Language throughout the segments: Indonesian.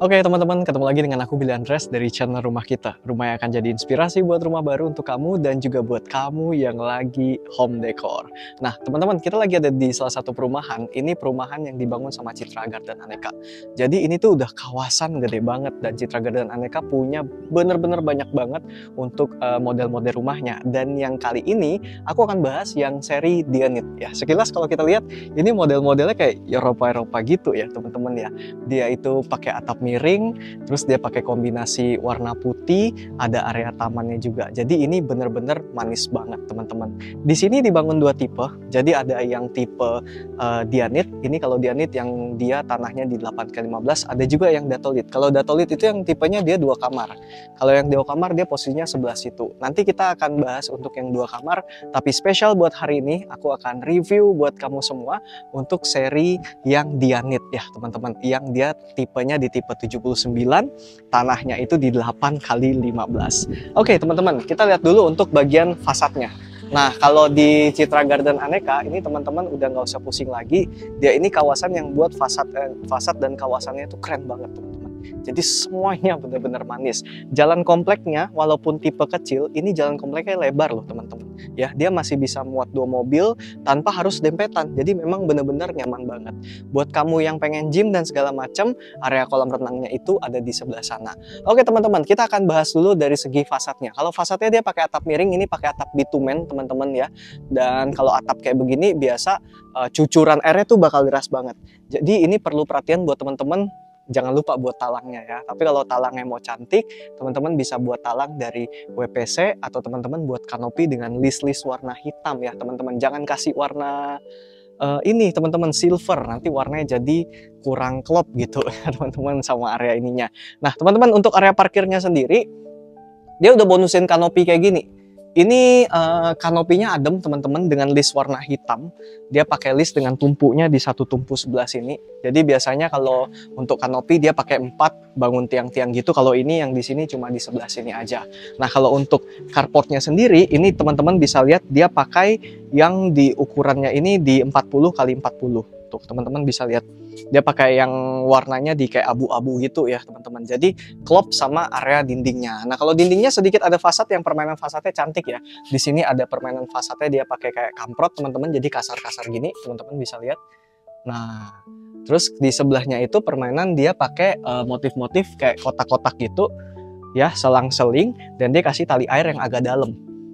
Oke teman-teman, ketemu lagi dengan aku Billy Andres dari channel Rumah Kita. Rumah yang akan jadi inspirasi buat rumah baru untuk kamu dan juga buat kamu yang lagi home decor. Nah teman-teman, kita lagi ada di salah satu perumahan. Ini perumahan yang dibangun sama Citra Garden Aneka. Jadi ini tuh udah kawasan gede banget dan Citra Garden Aneka punya bener-bener banyak banget untuk model-model rumahnya. Dan yang kali ini aku akan bahas yang seri Dianit ya. Sekilas kalau kita lihat ini model-modelnya kayak Eropa-Eropa gitu ya teman-teman ya. Dia itu pakai atap miring, terus dia pakai kombinasi warna putih, ada area tamannya juga. Jadi ini bener-bener manis banget teman-teman. Di sini dibangun dua tipe, jadi ada yang tipe Dianit. Ini kalau Dianit yang dia tanahnya di 8x15, ada juga yang Datolit. Kalau Datolit itu yang tipenya dia 2 kamar. Kalau yang 2 kamar dia posisinya sebelah situ. Nanti kita akan bahas untuk yang 2 kamar, tapi spesial buat hari ini aku akan review buat kamu semua untuk seri yang Dianit ya teman-teman, yang dia tipenya di tipe 79, tanahnya itu di 8x15. Oke teman-teman, kita lihat dulu untuk bagian fasadnya. Nah kalau di Citra Garden Aneka ini teman-teman udah nggak usah pusing lagi, dia ini kawasan yang buat fasad dan kawasannya itu keren banget teman-teman. Jadi semuanya benar-benar manis. Jalan kompleknya walaupun tipe kecil, ini jalan kompleknya lebar loh teman-teman. Ya, dia masih bisa muat 2 mobil tanpa harus dempetan. Jadi memang benar-benar nyaman banget. Buat kamu yang pengen gym dan segala macam, area kolam renangnya itu ada di sebelah sana. Oke teman-teman, kita akan bahas dulu dari segi fasadnya. Kalau fasadnya dia pakai atap miring, ini pakai atap bitumen teman-teman ya. Dan kalau atap kayak begini biasa cucuran airnya tuh bakal deras banget. Jadi ini perlu perhatian buat teman-teman. Jangan lupa buat talangnya ya. Tapi kalau talangnya mau cantik, teman-teman bisa buat talang dari WPC atau teman-teman buat kanopi dengan list-list warna hitam ya teman-teman. Jangan kasih warna ini teman-teman silver, nanti warnanya jadi kurang klop gitu ya teman-teman sama area ininya. Nah teman-teman, untuk area parkirnya sendiri dia udah bonusin kanopi kayak gini. Ini kanopinya adem teman-teman dengan list warna hitam. Dia pakai list dengan tumpunya di satu tumpu sebelah sini. Jadi biasanya kalau untuk kanopi dia pakai 4 bangun tiang-tiang gitu. Kalau ini yang di sini cuma di sebelah sini aja. Nah kalau untuk carportnya sendiri, ini teman-teman bisa lihat dia pakai yang di ukurannya ini di 40x40. Tuh teman-teman bisa lihat. Dia pakai yang warnanya di kayak abu-abu gitu ya teman-teman. Jadi klop sama area dindingnya. Nah kalau dindingnya sedikit ada fasad, yang permainan fasadnya cantik ya. Di sini ada permainan fasadnya, dia pakai kayak kamprot teman-teman. Jadi kasar-kasar gini teman-teman bisa lihat. Nah terus di sebelahnya itu permainan dia pakai motif-motif kayak kotak-kotak gitu ya, selang-seling, dan dia kasih tali air yang agak dalam.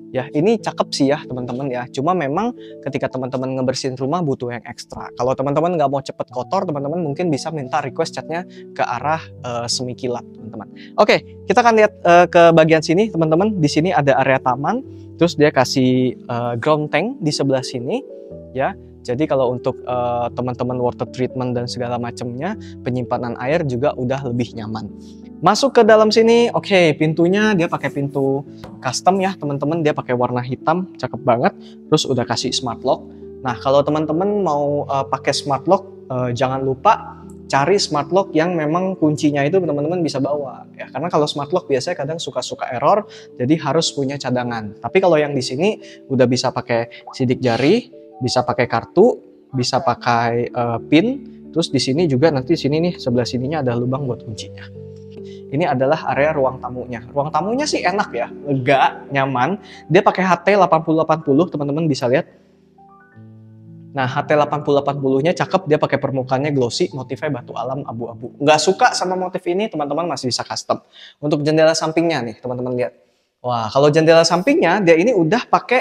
Ya ini cakep sih ya teman-teman ya. Cuma memang ketika teman-teman ngebersihin rumah butuh yang ekstra. Kalau teman-teman nggak mau cepet kotor, teman-teman mungkin bisa minta request catnya ke arah semi kilat teman-teman. Oke, kita akan lihat ke bagian sini teman-teman. Di sini ada area taman. Terus dia kasih ground tank di sebelah sini ya. Jadi kalau untuk teman-teman water treatment dan segala macamnya, penyimpanan air juga udah lebih nyaman. Masuk ke dalam sini, oke, pintunya dia pakai pintu custom ya teman-teman, dia pakai warna hitam, cakep banget. Terus udah kasih smart lock. Nah kalau teman-teman mau pakai smart lock, jangan lupa cari smart lock yang memang kuncinya itu teman-teman bisa bawa ya. Karena kalau smart lock biasanya kadang suka error, jadi harus punya cadangan. Tapi kalau yang di sini udah bisa pakai sidik jari, bisa pakai kartu, bisa pakai pin. Terus di sini juga nanti sini nih sebelah sininya ada lubang buat kuncinya. Ini adalah area ruang tamunya. Ruang tamunya sih enak ya, lega, nyaman. Dia pakai HT 8080, teman-teman bisa lihat. Nah, HT 8080-nya cakep, dia pakai permukaannya glossy, motifnya batu alam abu-abu. Nggak suka sama motif ini, teman-teman masih bisa custom. Untuk jendela sampingnya nih, teman-teman lihat. Wah, kalau jendela sampingnya, dia ini udah pakai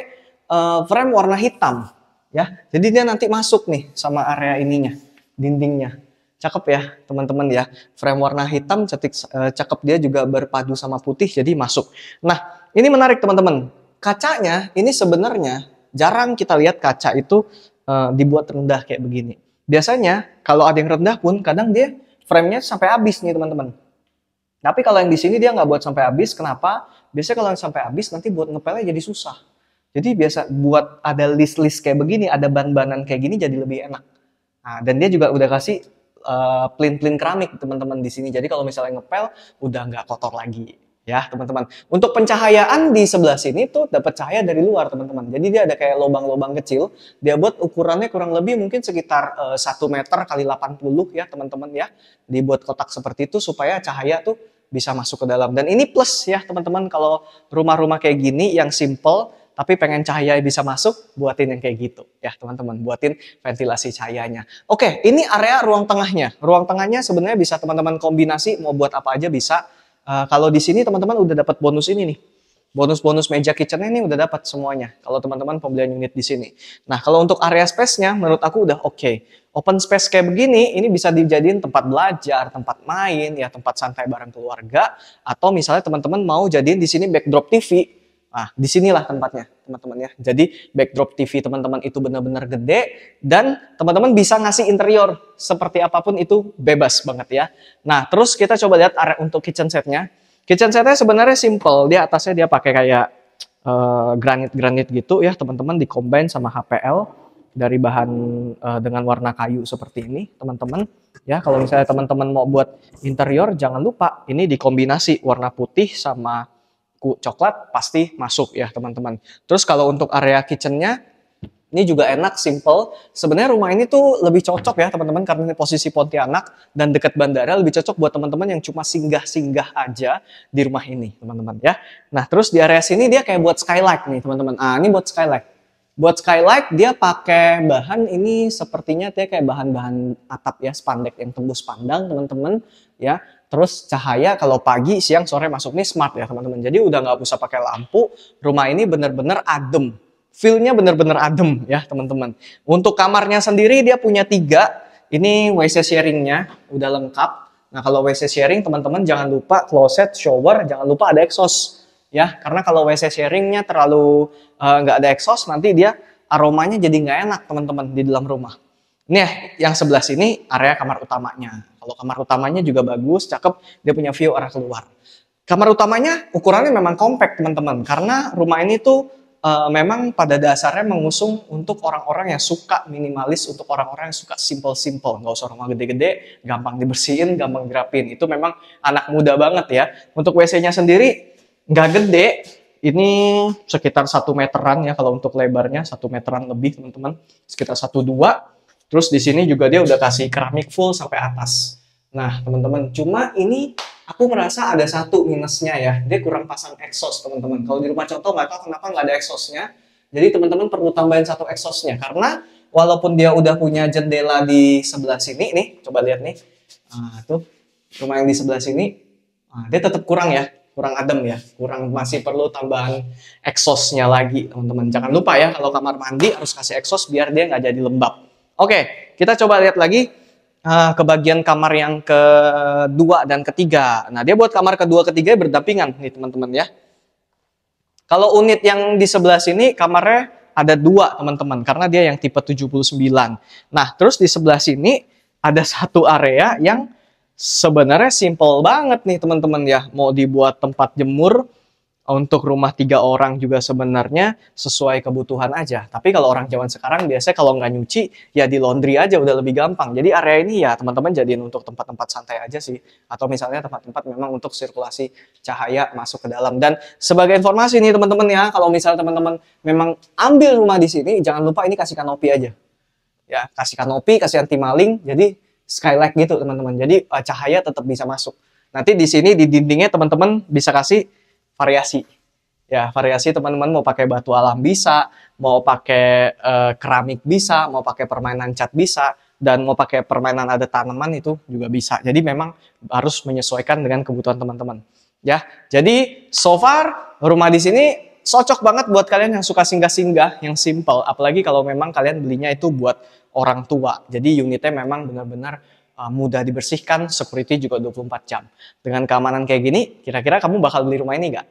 frame warna hitam. Ya, jadi dia nanti masuk nih sama area ininya, dindingnya. Cakep ya teman-teman ya, frame warna hitam cakep, dia juga berpadu sama putih jadi masuk. Nah ini menarik teman-teman, kacanya ini sebenarnya jarang kita lihat kaca itu dibuat rendah kayak begini. Biasanya kalau ada yang rendah pun kadang dia framenya sampai habis nih teman-teman. Tapi kalau yang di sini dia nggak buat sampai habis. Kenapa? Biasanya kalau yang sampai habis nanti buat ngepelnya jadi susah. Jadi biasa buat ada list-list kayak begini, ada ban-banan kayak gini jadi lebih enak. Nah, dan dia juga udah kasih plin keramik teman-teman di sini. Jadi kalau misalnya ngepel udah nggak kotor lagi ya teman-teman. Untuk pencahayaan di sebelah sini tuh dapat cahaya dari luar teman-teman. Jadi dia ada kayak lubang-lubang kecil. Dia buat ukurannya kurang lebih mungkin sekitar 1 meter kali 80 ya teman-teman ya. Dibuat kotak seperti itu supaya cahaya tuh bisa masuk ke dalam. Dan ini plus ya teman-teman, kalau rumah-rumah kayak gini yang simple tapi pengen cahaya bisa masuk, buatin yang kayak gitu ya teman-teman, buatin ventilasi cahayanya. Oke, ini area ruang tengahnya. Ruang tengahnya sebenarnya bisa teman-teman kombinasi, mau buat apa aja bisa. Kalau di sini teman-teman udah dapat bonus ini nih. Bonus-bonus meja kitchen ini udah dapat semuanya. Kalau teman-teman pembelian unit di sini. Nah, kalau untuk area space-nya menurut aku udah oke. Open space kayak begini, ini bisa dijadiin tempat belajar, tempat main, ya tempat santai bareng keluarga. Atau misalnya teman-teman mau jadiin di sini backdrop TV. Nah, disinilah tempatnya, teman-teman ya. Jadi backdrop TV teman-teman itu benar-benar gede dan teman-teman bisa ngasih interior seperti apapun itu bebas banget ya. Nah, terus kita coba lihat area untuk kitchen setnya. Kitchen setnya sebenarnya simple. Dia atasnya dia pakai kayak granit-granit gitu ya, teman-teman, di-combine sama HPL dari bahan dengan warna kayu seperti ini, teman-teman. Ya, kalau misalnya teman-teman mau buat interior, jangan lupa ini dikombinasi warna putih sama coklat pasti masuk ya teman-teman. Terus kalau untuk area kitchennya ini juga enak, simple. Sebenarnya rumah ini tuh lebih cocok ya teman-teman karena ini posisi Pontianak dan dekat bandara, lebih cocok buat teman-teman yang cuma singgah-singgah aja di rumah ini teman-teman ya. Nah terus di area sini dia kayak buat skylight nih teman-teman. Ini buat skylight. Buat skylight dia pakai bahan ini sepertinya dia kayak bahan-bahan atap ya, spandek yang tembus pandang teman-teman ya. Terus cahaya kalau pagi, siang, sore masuk nih smart ya teman-teman. Jadi udah nggak usah pakai lampu. Rumah ini bener-bener adem. Feel-nya bener-bener adem ya teman-teman. Untuk kamarnya sendiri dia punya 3. Ini WC sharing-nya udah lengkap. Nah kalau WC sharing teman-teman jangan lupa closet, shower, jangan lupa ada exhaust. Ya, karena kalau WC sharing-nya terlalu nggak ada exhaust, nanti dia aromanya jadi nggak enak teman-teman di dalam rumah. Nih, yang sebelah sini area kamar utamanya. Kalau kamar utamanya juga bagus, cakep, dia punya view arah keluar. Kamar utamanya ukurannya memang compact teman-teman, karena rumah ini tuh memang pada dasarnya mengusung untuk orang-orang yang suka minimalis, untuk orang-orang yang suka simple-simple, nggak usah rumah gede-gede, gampang dibersihin, gampang dirapin. Itu memang anak muda banget ya. Untuk WC-nya sendiri nggak gede, ini sekitar 1 meteran ya kalau untuk lebarnya, 1 meteran lebih teman-teman, sekitar 1,2. Terus di sini juga dia udah kasih keramik full sampai atas. Nah, teman-teman, cuma ini aku merasa ada satu minusnya ya. Dia kurang pasang exhaust, teman-teman. Kalau di rumah contoh nggak tahu kenapa nggak ada exhaustnya. Jadi teman-teman perlu tambahin satu exhaustnya. Karena walaupun dia udah punya jendela di sebelah sini, nih, coba lihat nih. Tuh, rumah yang di sebelah sini, dia tetap kurang ya. Kurang adem ya. Kurang, masih perlu tambahan exhaustnya lagi, teman-teman. Jangan lupa ya, kalau kamar mandi harus kasih exhaust biar dia nggak jadi lembab. Oke, kita coba lihat lagi ke bagian kamar yang kedua dan ketiga. Nah, dia buat kamar kedua ketiga berdampingan nih teman-teman ya. Kalau unit yang di sebelah sini kamarnya ada 2 teman-teman, karena dia yang tipe 79. Nah, terus di sebelah sini ada satu area yang sebenarnya simple banget nih teman-teman ya. Mau dibuat tempat jemur, untuk rumah 3 orang juga sebenarnya sesuai kebutuhan aja. Tapi kalau orang zaman sekarang biasanya kalau nggak nyuci, ya di laundry aja udah lebih gampang. Jadi area ini ya teman-teman jadiin untuk tempat-tempat santai aja sih. Atau misalnya tempat-tempat memang untuk sirkulasi cahaya masuk ke dalam. Dan sebagai informasi nih teman-teman ya, kalau misalnya teman-teman memang ambil rumah di sini, jangan lupa ini kasih kanopi aja. Ya, kasih kanopi, kasih anti maling, jadi skylight gitu teman-teman. Jadi cahaya tetap bisa masuk. Nanti di sini di dindingnya teman-teman bisa kasih variasi. Ya, variasi teman-teman mau pakai batu alam bisa, mau pakai keramik bisa, mau pakai permainan cat bisa, dan mau pakai permainan ada tanaman itu juga bisa. Jadi memang harus menyesuaikan dengan kebutuhan teman-teman. Ya, jadi so far rumah di sini cocok banget buat kalian yang suka singgah-singgah, yang simple. Apalagi kalau memang kalian belinya itu buat orang tua. Jadi unitnya memang benar-benar mudah dibersihkan, security juga 24 jam. Dengan keamanan kayak gini, kira-kira kamu bakal beli rumah ini nggak?